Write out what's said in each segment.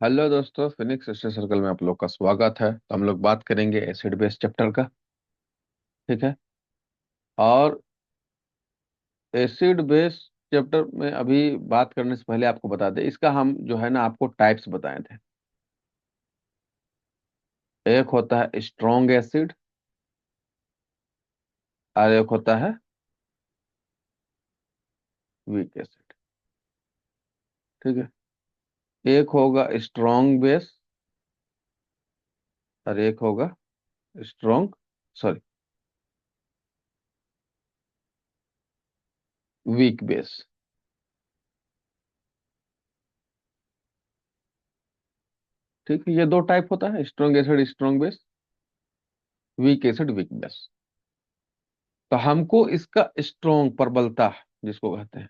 Hello दोस्तों, Phoenix study circle में आप लोग का स्वागत है। तो हम लोग बात करेंगे एसिड बेस चैप्टर का। ठीक है। और एसिड बेस चैप्टर में अभी बात करने से पहले आपको बता दें, इसका हम जो है ना आपको टाइप्स बताए थे। एक होता है स्ट्रॉन्ग एसिड और एक होता है वीक एसिड। ठीक है। एक होगा स्ट्रॉन्ग बेस और एक होगा स्ट्रॉन्ग, सॉरी, वीक बेस। ठीक है, ये दो टाइप होता है, strong acid strong base, weak acid weak base. तो हमको इसका स्ट्रॉन्ग प्रबलता जिसको कहते हैं,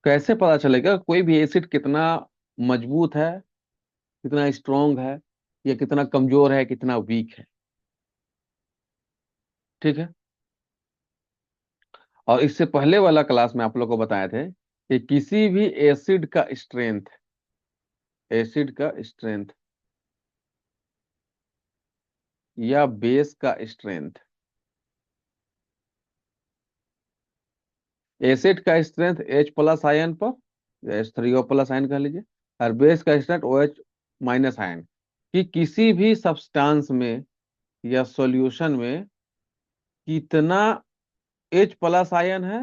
कैसे पता चलेगा कोई भी एसिड कितना मजबूत है, कितना स्ट्रांग है, या कितना कमजोर है, कितना वीक है। ठीक है। और इससे पहले वाला क्लास में आप लोग को बताए थे कि किसी भी एसिड का स्ट्रेंथ या बेस का स्ट्रेंथ, एसिड का स्ट्रेंथ H प्लस आयन पर, H3O प्लस आयन कह लीजिए, और बेस का स्ट्रेंथ OH माइनस आयन, कि किसी भी सब्सटेंस में या सॉल्यूशन में कितना H प्लस आयन है,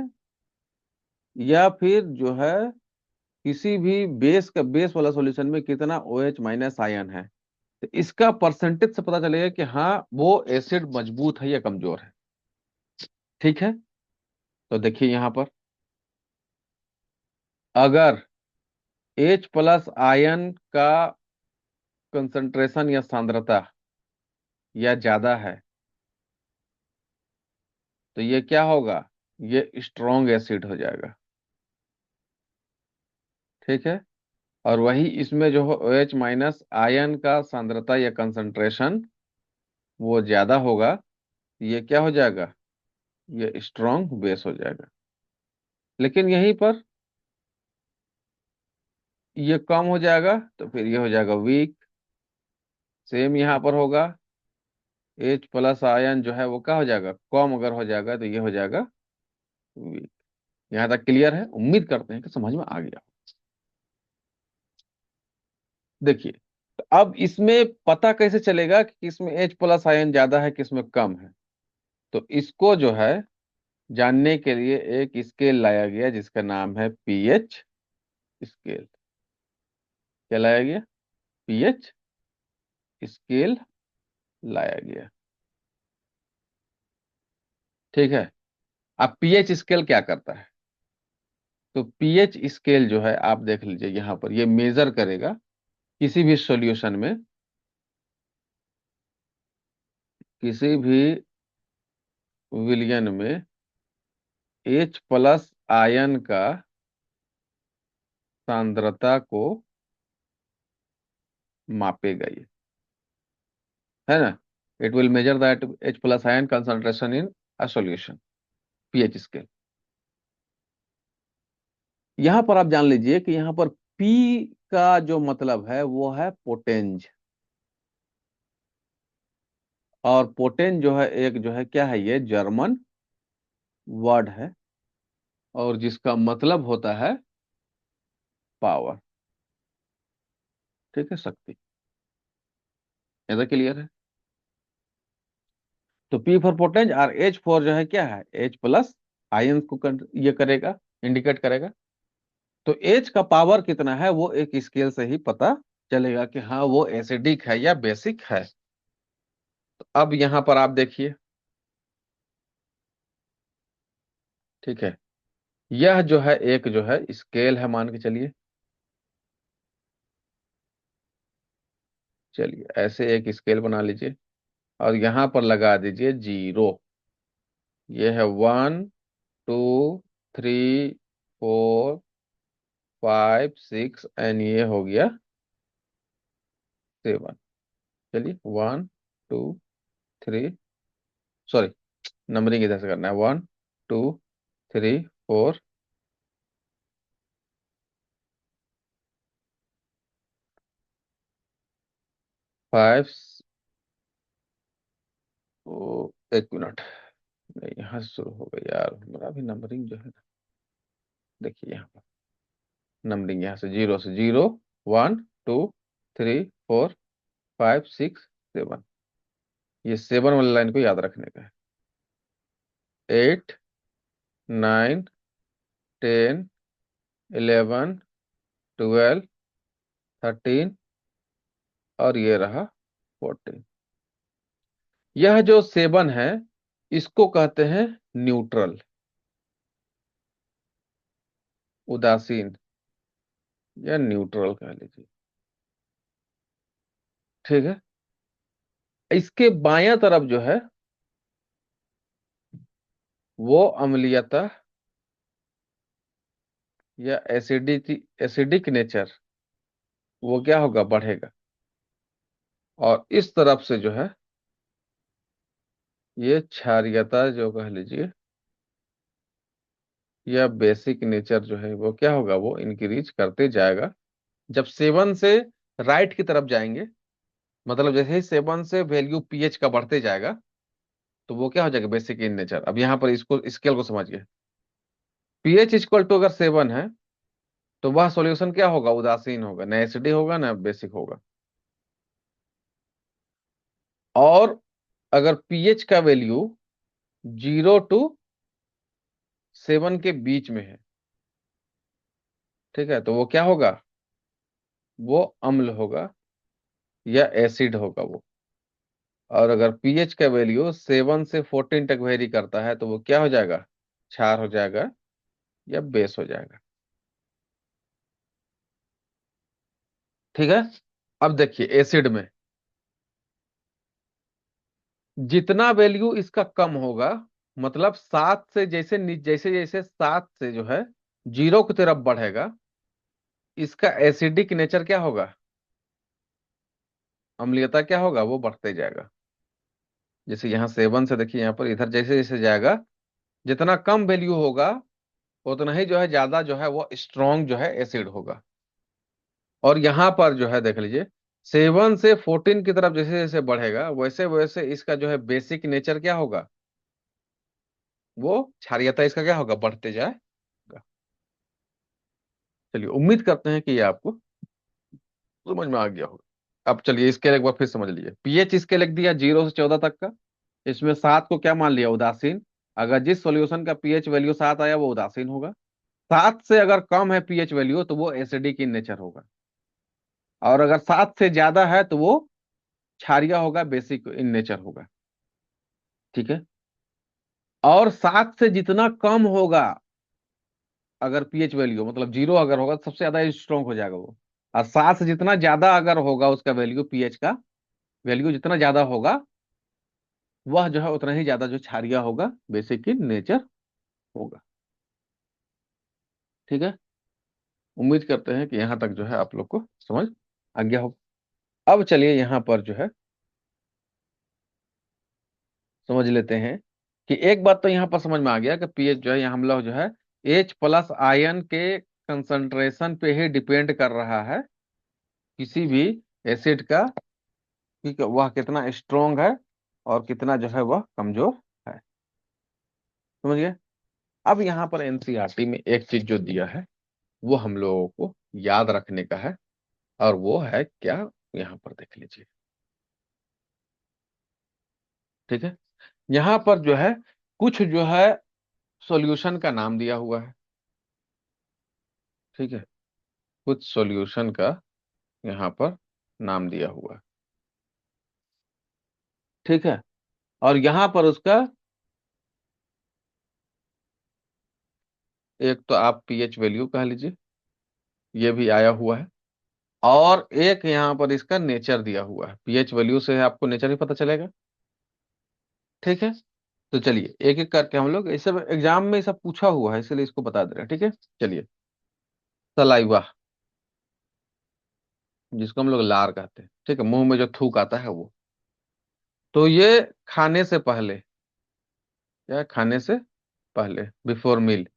या फिर जो है किसी भी बेस वाला सॉल्यूशन में कितना OH माइनस आयन है। तो इसका परसेंटेज से पता चलेगा कि हाँ वो एसिड मजबूत है या कमजोर है। ठीक है। तो देखिए यहां पर, अगर H प्लस आयन का कंसंट्रेशन या सांद्रता या ज्यादा है, तो ये क्या होगा, ये स्ट्रॉन्ग एसिड हो जाएगा। ठीक है। और वही इसमें जो हो OH माइनस आयन का सांद्रता या कंसंट्रेशन वो ज्यादा होगा, ये क्या हो जाएगा, ये स्ट्रॉन्ग बेस हो जाएगा। लेकिन यहीं पर ये कम हो जाएगा तो फिर ये हो जाएगा वीक। सेम यहाँ पर होगा, H प्लस आयन जो है वो क्या हो जाएगा, कम अगर हो जाएगा तो ये हो जाएगा वीक। यहाँ तक क्लियर है? उम्मीद करते हैं कि समझ में आ गया। देखिए, तो अब इसमें पता कैसे चलेगा कि किसमें H प्लस आयन ज्यादा है किसमें कम है। तो इसको जो है जानने के लिए एक स्केल लाया गया जिसका नाम है पीएच स्केल। क्या लाया गया? पीएच स्केल लाया गया। ठीक है। अब पीएच स्केल क्या करता है? तो पीएच स्केल जो है आप देख लीजिए यहां पर, ये मेजर करेगा किसी भी सॉल्यूशन में, किसी भी विलयन में H प्लस आयन का सांद्रता को मापेगा ये, है ना। It will measure that H plus ion concentration in a solution, pH scale. यहां पर आप जान लीजिए कि यहां पर P का जो मतलब है वो है पोटेंज। और पोटेंज जो है एक जो है क्या है, ये जर्मन वर्ड है, और जिसका मतलब होता है पावर। ठीक है, शक्ति। ऐसा क्लियर है? तो पी फॉर पोटेंज और एच फॉर जो है क्या है, एच प्लस आयन को ये करेगा, इंडिकेट करेगा। तो एच का पावर कितना है वो एक स्केल से ही पता चलेगा कि हाँ वो एसिडिक है या बेसिक है। तो अब यहां पर आप देखिए। ठीक है। यह जो है एक जो है स्केल है, मान के चलिए। चलिए ऐसे एक स्केल बना लीजिए और यहां पर लगा दीजिए 0। ये है 1, 2, 3, 4, 5, 6 एंड ये हो गया 7। चलिए 1, 2, 3, सॉरी, नंबरिंग इधर से करना है, 1, 2, 3, 4, फाइव, एक मिनट, नहीं यहाँ से शुरू होगा यार, हमारा भी नंबरिंग जो है ना, देखिए यहाँ पर नंबरिंग यहाँ से, जीरो से, zero, one, two, three, four, five, six, seven, ये सेवन वाली लाइन को याद रखने का है। Eight, nine, ten, eleven, twelve, thirteen, और ये रहा फोर्टीन। यह जो सेवन है, इसको कहते हैं न्यूट्रल, उदासीन, या न्यूट्रल कह लीजिए। ठीक है। इसके बायां तरफ जो है, वो अम्लीयता या एसिडिटी, एसिडिक नेचर, वो क्या होगा, बढ़ेगा। और इस तरफ से जो है, ये क्षारीयता जो कह लीजिए, या बेसिक नेचर जो है, वो क्या होगा, वो इंक्रीज करते जाएगा। जब सेवन से राइट की तरफ जाएंगे, मतलब जैसे ही सेवन से वैल्यू पीएच का बढ़ते जाएगा, तो वो क्या हो जाएगा, बेसिक इन नेचर। अब यहाँ पर इसको, स्केल को समझिए। पीएच इक्वल टू अगर सेवन है, तो वह सॉल्यूशन क्या होगा, उदासीन होगा, ना एसिडिक होगा ना बेसिक होगा। और अगर पीएच का वैल्यू जीरो टू सेवन के बीच में है, ठीक है, तो वो क्या होगा, वो अम्ल होगा या एसिड होगा वो। और अगर पीएच का वैल्यू सेवन से फोर्टीन तक वेरी करता है, तो वो क्या हो जाएगा, क्षार हो जाएगा या बेस हो जाएगा। ठीक है। अब देखिए एसिड में जितना वैल्यू इसका कम होगा, मतलब सात से, जैसे जैसे सात से जो है जीरो की तरफ बढ़ेगा, इसका एसिडिक नेचर क्या होगा, अम्लीयता क्या होगा, वो बढ़ते जाएगा। जैसे यहाँ सेवन से देखिए, यहाँ पर इधर जैसे जैसे जाएगा, जितना कम वैल्यू होगा, उतना ही जो है ज्यादा जो है वो स्ट्रॉन्ग जो है एसिड होगा। और यहाँ पर जो है देख लीजिए, सेवन से फोर्टीन की तरफ जैसे जैसे बढ़ेगा, वैसे वैसे इसका जो है बेसिक नेचर क्या होगा, वो क्षारीयता इसका क्या होगा, बढ़ते जाएगा। चलिए, उम्मीद करते हैं कि ये आपको समझ में आ गया होगा। अब चलिए स्केल एक बार फिर समझ लीजिए। पीएच स्केल लिख दिया 0 से 14 तक का। इसमें सात को क्या मान लिया, उदासीन। अगर जिस सॉल्यूशन का पीएच वैल्यू सात आया, वो उदासीन होगा। सात से अगर कम है पीएच वैल्यू, तो वो एसिडिक इन नेचर होगा। और अगर सात से ज्यादा है, तो वो क्षारीय होगा, बेसिक इन नेचर होगा। ठीक है। और सात से जितना कम होगा, अगर पीएच वैल्यू मतलब जीरो अगर होगा, तो सबसे ज्यादा स्ट्रॉन्ग हो जाएगा वो। और सात से जितना ज्यादा अगर होगा उसका वैल्यू, पीएच का वैल्यू जितना ज्यादा होगा, वह जो है उतना ही ज्यादा जो क्षारीय होगा, बेसिक इन नेचर होगा। ठीक है। उम्मीद करते हैं कि यहां तक जो है आप लोग को समझ आ गया हो। अब चलिए यहाँ पर जो है समझ लेते हैं कि एक बात तो यहाँ पर समझ में आ गया कि पीएच जो है, यहाँ हम लोग जो है एच प्लस आयन के कंसंट्रेशन पे ही डिपेंड कर रहा है, किसी भी एसिड का, कि वह कितना स्ट्रोंग है और कितना जो है वह कमजोर है। समझ गए। अब यहाँ पर एनसीईआरटी में एक चीज जो दिया है, वो हम लोगों को याद रखने का है। और वो है क्या, यहाँ पर देख लीजिए। ठीक है। यहाँ पर जो है कुछ जो है सॉल्यूशन का नाम दिया हुआ है। ठीक है। कुछ सॉल्यूशन का यहाँ पर नाम दिया हुआ है। ठीक है। और यहाँ पर उसका एक तो आप पीएच वैल्यू कह लीजिए, ये भी आया हुआ है। और एक यहाँ पर इसका नेचर दिया हुआ है। पीएच वैल्यू से आपको नेचर भी पता चलेगा। ठीक है। तो चलिए एक एक करके हम लोग, इस सब एग्जाम में ये सब पूछा हुआ है, इसलिए इसको बता दे रहे हैं। ठीक है। चलिए, सलाइवा, जिसको हम लोग लार कहते हैं, ठीक है, मुंह में जो थूक आता है वो। तो ये खाने से पहले, या खाने से पहले, बिफोर मील,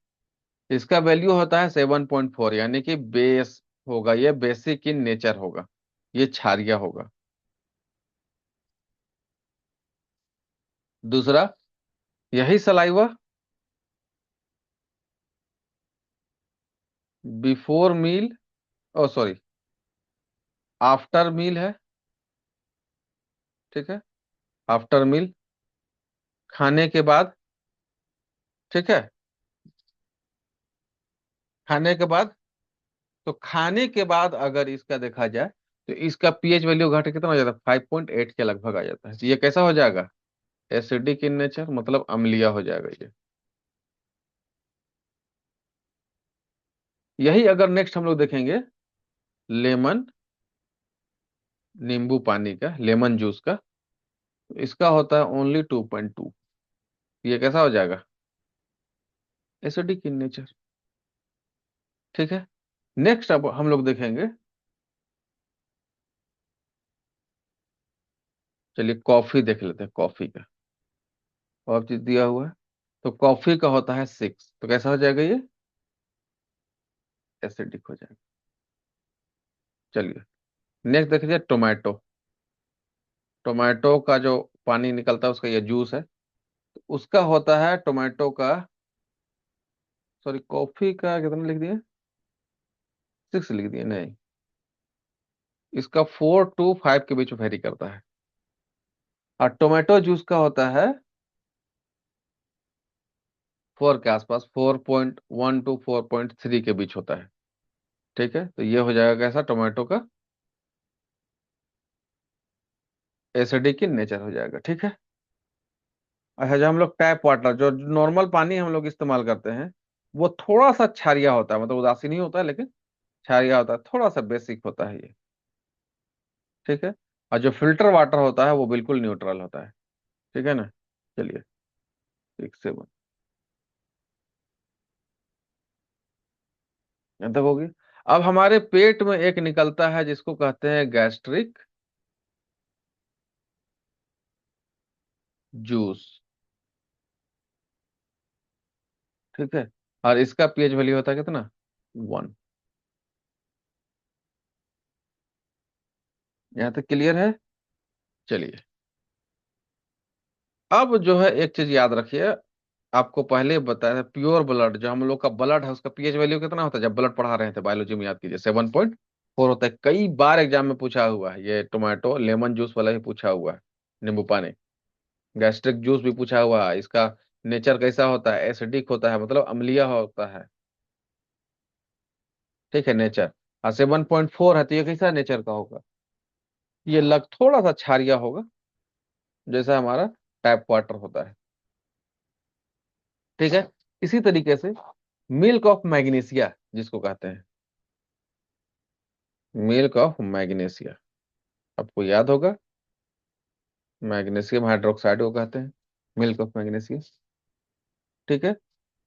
इसका वैल्यू होता है 7.4, यानी कि बेस होगा, ये बेसिक इन नेचर होगा, ये क्षारीय होगा। दूसरा, यही सलाइवा बिफोर मील, ओ सॉरी, आफ्टर मील है। ठीक है, आफ्टर मील, खाने के बाद। ठीक है, खाने के बाद। तो खाने के बाद अगर इसका देखा जाए तो इसका पीएच वैल्यू घट के कितना हो जाता है, 5.8 के लगभग आ जाता है। तो ये कैसा हो जाएगा, एसिडिक इन नेचर, मतलब अम्लीय हो जाएगा ये। यही अगर नेक्स्ट हम लोग देखेंगे, लेमन, नींबू पानी का, लेमन जूस का, तो इसका होता है ओनली 2.2। ये कैसा हो जाएगा, एसिडिक इन नेचर। ठीक है, नेक्स्ट अब हम लोग देखेंगे, चलिए कॉफी देख लेते हैं, कॉफी का और चीज दिया हुआ है। तो कॉफी का होता है 6, तो कैसा हो जाएगा ये, एसिडिक हो जाएगा। चलिए नेक्स्ट देखिए टोमेटो। टोमेटो का जो पानी निकलता है उसका ये जूस है, तो उसका होता है टोमेटो का, सॉरी कॉफी का कितना लिख दिए, 6 लिख दिए, नहीं, इसका 4 to 5 के बीच में वेरी करता है। और टोमेटो जूस का होता है 4 के आसपास, 4.1 to 4.3 के बीच होता है। ठीक है, तो ये हो जाएगा कैसा, टोमेटो का एसिडिक इन नेचर हो जाएगा। ठीक है। अच्छा, जो हम लोग टैप वाटर, जो नॉर्मल पानी हम लोग इस्तेमाल करते हैं, वो थोड़ा सा क्षारिया होता है, मतलब उदासीन नहीं होता है लेकिन क्षारिया होता है, थोड़ा सा बेसिक होता है ये। ठीक है। और जो फिल्टर वाटर होता है वो बिल्कुल न्यूट्रल होता है। ठीक है ना। चलिए, 6 7 यहाँ तक होगी। अब हमारे पेट में एक निकलता है जिसको कहते हैं गैस्ट्रिक जूस। ठीक है, और इसका पीएच वैल्यू होता है कितना, 1। यहाँ तक क्लियर है। चलिए, अब जो है एक चीज याद रखिए, आपको पहले ही बताया था, प्योर ब्लड जो हम लोग का ब्लड है उसका पीएच वैल्यू कितना होता है, जब ब्लड पढ़ा रहे थे बायोलॉजी में, याद कीजिए 7.4 होता है। कई बार एग्जाम में पूछा हुआ है, ये टोमेटो लेमन जूस वाला ही पूछा हुआ है, नींबू पानी। गैस्ट्रिक जूस भी पूछा हुआ है, इसका नेचर कैसा होता है, एसिडिक होता है, मतलब अम्लीय होता है। ठीक है, नेचर। और 7.4 है तो ये कैसा नेचर का होगा, ये लग थोड़ा सा क्षारिया होगा, जैसा हमारा टैप वाटर होता है। ठीक है। इसी तरीके से मिल्क ऑफ मैग्नीशिया जिसको कहते हैं, मिल्क ऑफ मैग्नीशिया, आपको याद होगा, मैग्नीशियम हाइड्रोक्साइड को कहते हैं मिल्क ऑफ मैग्नीशियम। ठीक है।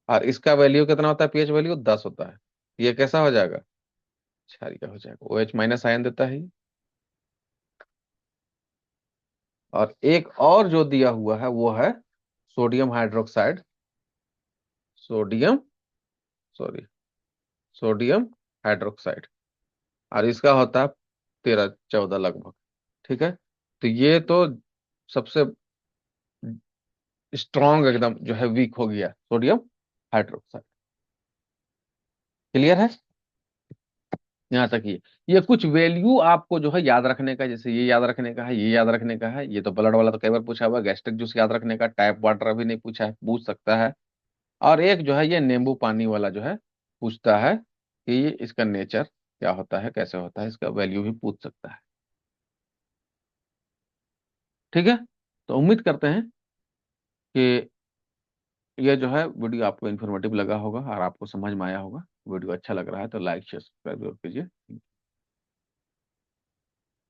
और इसका वैल्यू कितना होता है, पीएच वैल्यू 10 होता है। ये कैसा हो जाएगा, क्षारीय हो जाएगा, OH माइनस आयन देता है ये। और एक और जो दिया हुआ है वो है sodium hydroxide, sodium, sorry, sodium hydroxide, और इसका होता है 13 14 लगभग। ठीक है। तो ये तो सबसे स्ट्रॉन्ग एकदम जो है वीक हो गया सोडियम हाइड्रोक्साइड। क्लियर है। यहाँ तक ये कुछ वैल्यू आपको जो है याद रखने का, जैसे ये याद रखने का है, ये याद रखने का है, ये तो ब्लड वाला तो कई बार पूछा हुआ है, गैस्ट्रिक जूस याद रखने का, टैप वाटर अभी नहीं पूछा है, पूछ सकता है। और एक जो है ये नींबू पानी वाला जो है पूछता है कि ये इसका नेचर क्या होता है, कैसे होता है, इसका वैल्यू भी पूछ सकता है। ठीक है। तो उम्मीद करते हैं कि ये जो है वीडियो आपको इन्फॉर्मेटिव लगा होगा और आपको समझ में आया होगा। वीडियो अच्छा लग रहा है तो लाइक शेयर सब्सक्राइब जरूर कीजिए।